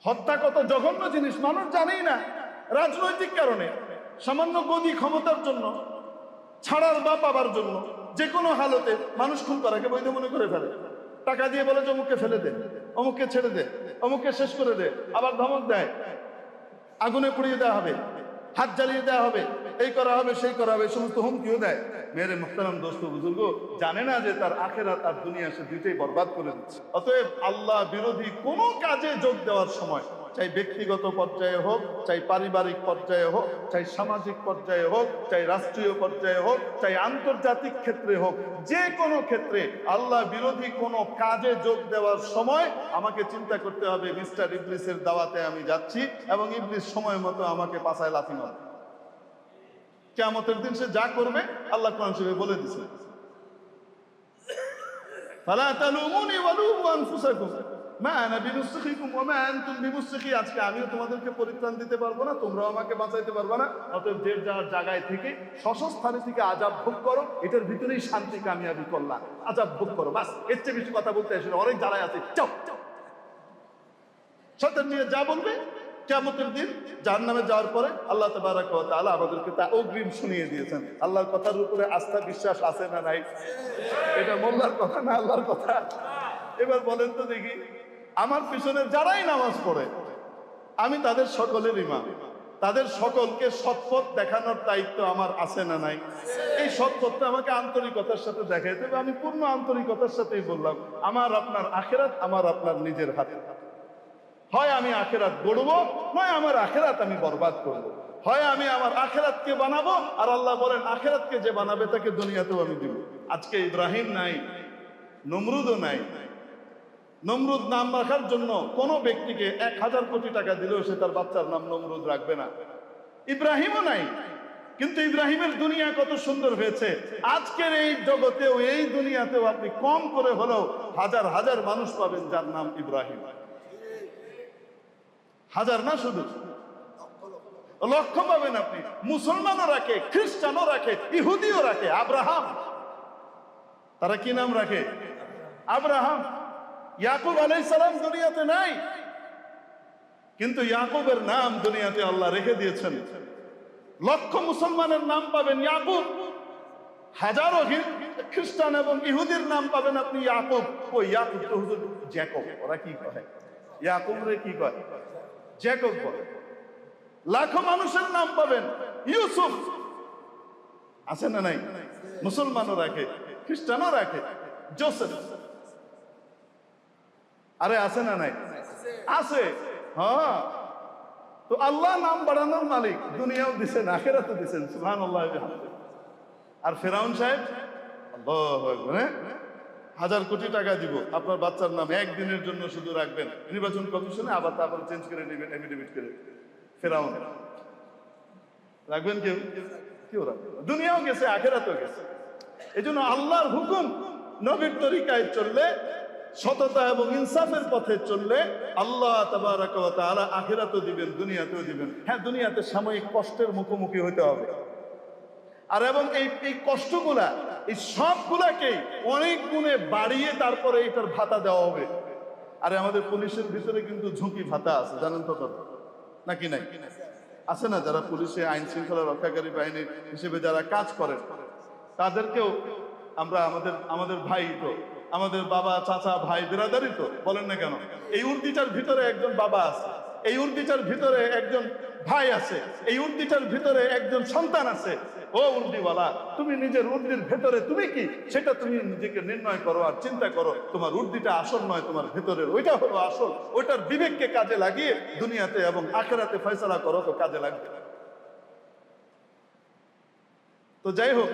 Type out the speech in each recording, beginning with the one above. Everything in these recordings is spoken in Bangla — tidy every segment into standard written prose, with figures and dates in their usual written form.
হত্যা কত জঘন্য জিনিস, মানুষ জানেই না। রাজনৈতিক কারণে, সামান্য গদি ক্ষমতার জন্য, ছাড়ার বা পাবার জন্য যে কোনো হালতে মানুষ খুন করাকে বৈধ মনে করে ফেলে। টাকা দিয়ে বলে যে অমুককে ফেলে দে, অমুককে ছেড়ে দে, অমুককে শেষ করে দে, আবার ধমক দেয় আগুনে পুড়িয়ে দেওয়া হবে, হাত জ্বালিয়ে দেওয়া হবে, এই করা হবে, সেই করা হবে, সমস্ত হুমকিও দেয়। মেরে মুহতারাম দোস্ত বুজুর্গ জানে না যে তার আখেরাত আর দুনিয়া সে দুইটাই বরবাদ করে দিচ্ছে। অতএব আল্লাহ বিরোধী কোনো কাজে যোগ দেওয়ার সময়, চাই ব্যক্তিগত পর্যায়ে হোক, চাই পারিবারিক পর্যায়ে হোক, চাই সামাজিক পর্যায়ে হোক, চাই রাষ্ট্রীয় পর্যায়ে হোক, চাই আন্তর্জাতিক ক্ষেত্রে হোক, যে কোনো ক্ষেত্রে আল্লাহ বিরোধী কোনো কাজে যোগ দেওয়ার সময় আমাকে চিন্তা করতে হবে মিস্টার ইবলিসের দাওয়াতে আমি যাচ্ছি এবং ইবলিস সময় মতো আমাকে পাছায় লাথি মারবে। কিয়ামতের দিন সে যা করবে আল্লাহ কোরআন শরীফে বলে দিয়েছে, ফালা তালুমুনি ওয়ালুমু আনফুসাকুম মা আনা বিমুসখিকুম ওয়া মা আনতুম বিমুসখি। আজকে আমিও তোমাদেরকে পরিত্রাণ দিতে পারবো না, তোমরাও আমাকে বাঁচাইতে পারবে না। অতএব যে যার জায়গায় থেকে স্বস্থানে থেকে আযাব ভোগ করো, এটার ভিতরেই শান্তি কামিয়াবি কল্যাণ। আযাব ভোগ করো, বাস। এর চেয়ে বেশি কথা বলতে আসলে অনেক জ্বালায় আছে। চাও শয়তান নিয়ে যা বলবে, কিয়ামতের দিন জাহান্নামে যাওয়ার পরে আল্লাহ তাবারাক ওয়া তাআলা আমাদেরকে তা অগ্রিম শুনিয়ে দিয়েছেন। আল্লাহর কথার উপরে আস্থা বিশ্বাস আছে না নাই? এটা মোল্লার কথা না আল্লাহর কথা? এবার বলেন তো দেখি, আমার পিছনে যারাই নামাজ পড়ে আমি তাদের সকলের ইমাম, তাদের সকলকে সৎপথ দেখানোর দায়িত্ব আমার আছে না নাই? এই সৎপথটা আমাকে আন্তরিকতার সাথে দেখাইতে হবে। আমি পূর্ণ আন্তরিকতার সাথেই বললাম, আমার আপনার আখিরাত আমার আপনার নিজের হাতে। হয় আমি আখিরাত গড়বো, নয় আমার আখিরাত আমি বরবাদ করবো। হয় আমি আমার আখিরাতকে বানাবো, আর আল্লাহ বলেন আখিরাতকে যে বানাবে তাকে দুনিয়াতেও আমি দিব। আজকে ইব্রাহিম নাই, নমরুদও নাই। নমরুদ নাম রাখার জন্য কোন ব্যক্তিকে 1000 কোটি টাকা দিলেও সে তার বাচ্চার নাম নমরুদ রাখবে না। ইব্রাহিমও নাই, কিন্তু ইব্রাহিমের দুনিয়া কত সুন্দর হয়েছে। আজকের এই জগতেও, এই দুনিয়াতেও আপনি কম করে হলেও হাজার হাজার মানুষ পাবেন যার নাম ইব্রাহিম। হাজার না, শুধু লক্ষ পাবেন আপনি। মুসলমানও রাখে, খ্রিস্টানও রাখে, ইহুদিও রাখে। আব্রাহাম, তারা কি নাম রাখে? আব্রাহাম। ইয়াকুব আলাইহিস সালাম দুনিয়াতে নাই, কিন্তু ইয়াকুবের নাম দুনিয়াতে আল্লাহ রেখে দিয়েছেন। লক্ষ মুসলমানের নাম পাবেন ইয়াকুব, হাজারো খ্রিস্টান এবং ইহুদির নাম পাবেন আপনি ইয়াকুব। ওই ইয়াকুব তো হুজুর জ্যাকব, ওরা কি কয়? ইয়াকুব রে কি কয়? জ্যাকব বলে। লাখো মানুষের নাম পাবেন ইউসুফ, আছে না নাই? মুসলমানও রাখে, খ্রিস্টানও রাখে। জোসেফ, আরে আছে না নাই? আছে। হ্যাঁ, তো আল্লাহ নাম বাড়ানোর মালিক, দুনিয়াও দিচ্ছেন আখিরাতও দিচ্ছেন। সুবহানাল্লাহ। আর ফেরাউন সাহেব আল্লাহু আকবার, 1000 কোটি টাকা দিব আপনার বাচ্চার নাম একদিনের জন্য শুধু রাখবেন, নির্বাচন কমিশনে আবার তারপর চেঞ্জ করে নেবেন এফিডেভিট করে। ফেরাউন রাখবেন? কেউ রাখবেন। দুনিয়াও গেছে, আখিরাতও গেছে। এই জন্য আল্লাহর হুকুম, নবীর তরিকায় চললে, সততা এবং ইনসাফের পথে চললে আল্লাহ তাবারাক ওয়া তাআলা আখিরাতও দিবেন, দুনিয়াতেও দিবেন। হ্যাঁ, দুনিয়াতে সাময়িক কষ্টের মুখোমুখি হইতে হবে, আর এবং এই কষ্টগুলা, এই সবগুলাকেই অনেক গুণে বাড়িয়ে তারপরে এটার ভাতা দেওয়া হবে। আরে আমাদের পুলিশের ভিতরে কিন্তু ঝুঁকি ভাতা আছে, জানেন তো নাকি নাই? আছে না? যারা পুলিশে আইন শৃঙ্খলা রক্ষাকারী বাহিনী হিসেবে যারা কাজ করেন, তাদেরকেও আমরা আমাদের ভাই তো, আমাদের বাবা, চাচা, ভাই, বিরাদারি তো, বলেন না কেন? এই উর্দিটার ভিতরে একজন বাবা আছে, এই উর্দিটার ভিতরে একজন ভাই আছে, এই উর্দিটার ভিতরে একজন সন্তান আছে। ও উর্দিওয়ালা, তুমি নিজের উর্দির ভেতরে তুমি কি, সেটা তুমি নিজেকে নির্ণয় করো আর চিন্তা করো। তোমার উর্দিটা আসল নয়, তোমার ভেতরের ওইটা হলো আসল। ওইটার বিবেককে কাজে লাগিয়ে দুনিয়াতে এবং আখিরাতে ফয়সালা করো, তো কাজে লাগবে। তো যাই হোক,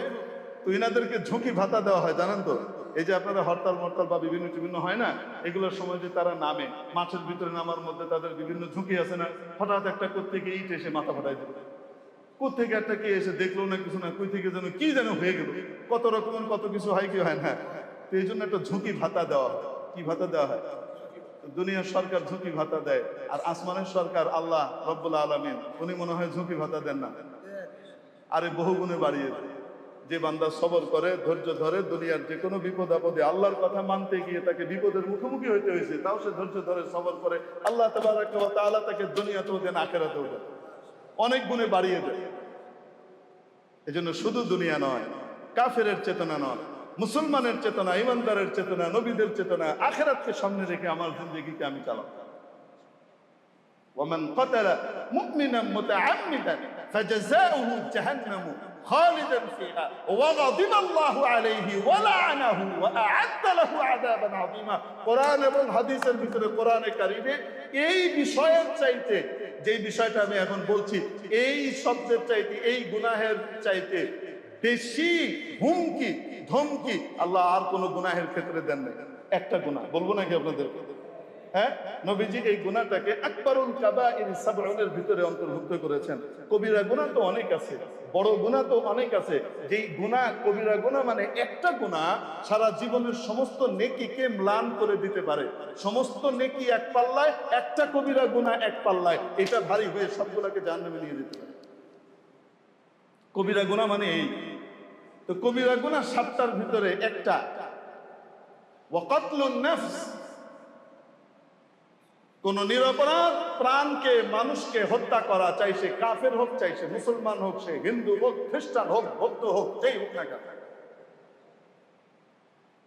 তো ইনাদেরকে ঝুঁকি ভাতা দেওয়া হয়, জানেন তো? এই যে আপনারা হরতাল মরতাল বা বিভিন্ন হয় না, এগুলোর সময় যে তারা নামে, মাঠের ভিতরে নামার মধ্যে তাদের বিভিন্ন ঝুঁকি আছে না। হঠাৎ একটা কোত্থেকে ইট এসে মাথা ফাটাই দেবে, কোত্থেকে একটা কে এসে দেখলো না কিছু না, কই থেকে যেন কি যেন হয়ে গেল। কত রকমের কত কিছু হয়, কি হয় না? তো এই জন্য একটা ঝুঁকি ভাতা দেওয়া হয়। কি ভাতা দেওয়া হয়? দুনিয়ার সরকার ঝুঁকি ভাতা দেয়, আর আসমানের সরকার আল্লাহ রব্বুল আলামিন, উনি মনে হয় ঝুঁকি ভাতা দেন না, আরে বহু গুণে বাড়িয়ে দেয়। যে বান্দা সবর করে, ধৈর্য ধরে, দুনিয়ার যে কোনো বিপদ আপদে আল্লাহর কথা মানতে গিয়ে তাকে বিপদের মুখোমুখি হইতে হয়েছে, তাও সে ধৈর্য ধরে সবর করে, আল্লাহ তাবারাকা ওয়া তাআলা তাকে দুনিয়াতেও দেন, আখিরাতেও দেন, অনেক গুণে বাড়িয়ে দেয়। এজন্য শুধু দুনিয়া নয়, কাফেরের চেতনা নয়, মুসলমানের চেতনা, ইমানদারের চেতনা, নবীদের চেতনা, আখিরাতকে সামনে রেখে আমার জিন্দেগিকে আমি চালাবো। ومن قتل مؤمنا متعمدا فجزاؤه جهنم خالدا فيها وغضب الله عليه ولعنه وأعد له عذابا عظيما। কোরআন এবং হাদিসের ভিতরে, কোরআনে কারিমে এই বিষয়ের চাইতে, যে বিষয়টা আমি এখন বলছি, এই শব্দের চাইতে, এই গুনাহের চাইতে বেশি হুমকি ধমকি আল্লাহ আর কোন গুনাহের ক্ষেত্রে দেন নাই। একটা গুনাহ বলবো নাকি আপনাদের? হ্যাঁ, নবীজি এই গুনাহটাকে আকবারুল কাবাইর সাবউনের ভিতরে অন্তর্ভুক্ত করেছেন। কবিরা গুনাহ তো অনেক আছে, বড় গুনাহ তো অনেক আছে। যেই গুনাহ, কবিরা গুনাহ মানে একটা গুনাহ সারা জীবনের সমস্ত নেকিকে ম্লান করে দিতে পারে। সমস্ত নেকি এক পাল্লায়, একটা কবিরা গুনাহ এক পাল্লায়, এটা ভারী হয়ে সবগুলোকে জাহান্নামে নিয়ে যেতে পারে। কবিরা গুনাহ মানে এই। তো কবিরা গুনাহ 7টার ভিতরে একটা, ওয়া কাতলুন নাফস, কোন নিরপরাধ প্রাণকে, মানুষকে হত্যা করা, চাই সে কাফের হোক, চাই সে মুসলমান হোক, সে হিন্দু হোক, খ্রিস্টান হোক, বৌদ্ধ হোক, যেই হোক না কেন,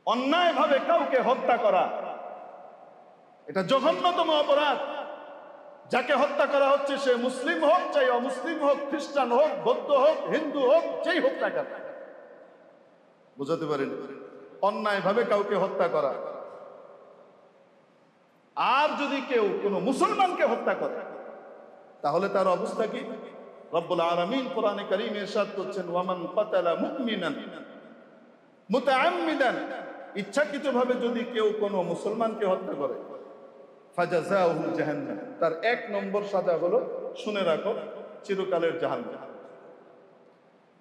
অন্যায় ভাবে কাউকে হত্যা করা এটা জঘন্যতম অপরাধ। যাকে হত্যা করা হচ্ছে সে মুসলিম হোক, চাই অমুসলিম হোক, খ্রিস্টান হোক, বৌদ্ধ হোক, হিন্দু হোক, যেই হোক না কেন। বুঝাতে পারেন? অন্যায় ভাবে কাউকে হত্যা করা। আর যদি কেউ কোনো মুসলমানকে হত্যা করে তাহলে তার অবস্থা কি? রব্বুল আলামিন কোরআনে কারীমে ইরশাদ করছেন, ওয়ামান কাতালা মুমিনান মুতাআম্মিদান, ইচ্ছাকৃতভাবে যদি কেউ কোনো মুসলমানকে হত্যা করে, ফাজাযাউহু জাহান্নাম, তার 1 নম্বর সাজা হলো, শুনে রাখো, চিরকালের জাহান্নাম।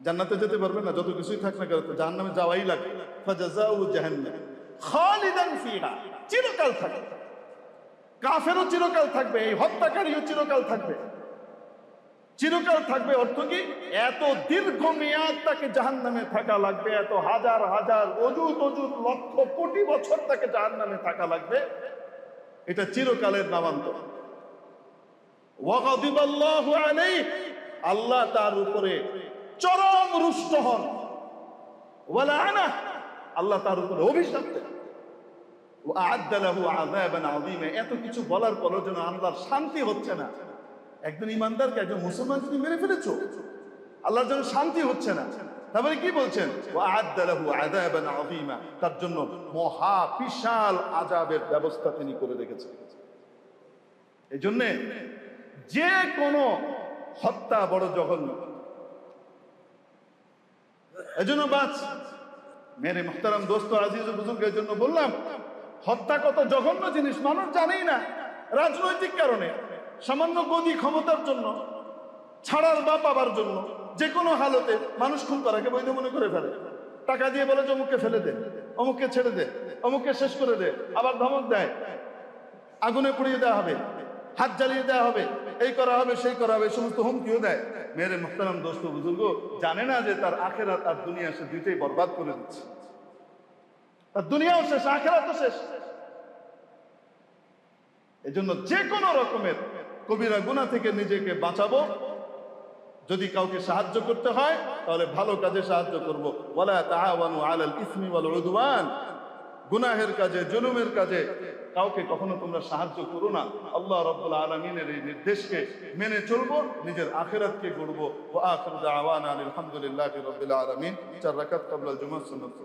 জান্নাতে যেতে পারবে না, যত কিছুই থাক না কেন, জাহান্নামে যাওয়াই লাগে। ফাজাযাউহু জাহান্নাম খালিদান ফিহা, চিরকাল থাকবে। কাফেরও চিরকাল থাকবে, এই হত্যাকারীও চিরকাল থাকবে। চিরকাল থাকবে অর্থ কি? এত দীর্ঘ মেয়াদ তাকে জাহান্নামে থাকা লাগবে, এত হাজার হাজার অযুত অযুত লক্ষ কোটি বছর তাকে জাহান্নামে থাকা লাগবে। এটা চিরকালের নামান্তর। ওয়া গাদিবাল্লাহু আলাইহি, আল্লাহ তার উপরে চরম রুষ্ট হন। ওয়া লাআনা, আল্লাহ তার উপরে অভিশাপ দেন। এত কিছু বলার পরও যেন আল্লাহর শান্তি হচ্ছে না। একজন ইমানদারকে, একজন মুসলমান তুমি মেরে ফেলেছো, আল্লাহর জন্য শান্তি হচ্ছে না। তারপরে কি বলছেন? তার জন্য মহা বিশাল আযাবের ব্যবস্থা তিনি করে রেখেছেন। এই জন্য যে কোনো হত্যা বড় জঘন্য। এজন্য বাস মেরে মুহতারাম দোস্ত, আজিজ বুজুর্গের জন্য বললাম, হত্যা কত জঘন্য জিনিস মানুষ জানেই না। রাজনৈতিক কারণে, সামান্য গদি ক্ষমতার জন্য, ছাড়ার বা পাবার জন্য, যে কোনো হালতে মানুষ খুন করাকে বৈধ মনে করে ফেলে। টাকা দিয়ে বলে যে অমুককে ফেলে দে, অমুককে ছেড়ে দে, অমুককে শেষ করে দে, আবার ধমক দেয়, আগুনে পুড়িয়ে দেওয়া হবে, হাত জ্বালিয়ে দেওয়া হবে, এই করা হবে, সেই করা হবে, সমস্ত হুমকিও দেয়। মেরে মুহতারাম দোস্ত বুজুর্গ জানে না যে তার আখিরাত আর দুনিয়া সে দুইটাই বরবাদ করে দিচ্ছে। তার দুনিয়াও শেষ, আখিরাতও শেষ। এজন্য যে কোনো রকমের কবিরা গুনাহ থেকে নিজেকে বাঁচাবো। যদি কাউকে সাহায্য করতে হয় তাহলে ভালো কাজে সাহায্য করব। ওয়ালা তাআওয়ানু আলাল ইসমি ওয়াল উদওয়ান, গুনাহের কাজে, জুলুমের কাজে কাউকে কখনো তোমরা সাহায্য করো না। আল্লাহ রাব্বুল আলামিনের এই নির্দেশকে মেনে চলবো, নিজের আখিরাতকে গড়বো। ওয়া আখিরু দাওয়ানা আলহামদুলিল্লাহি রাব্বিল আলামিন। 4 রাকাত ক্বাবলা জুমআহ সুন্নাত।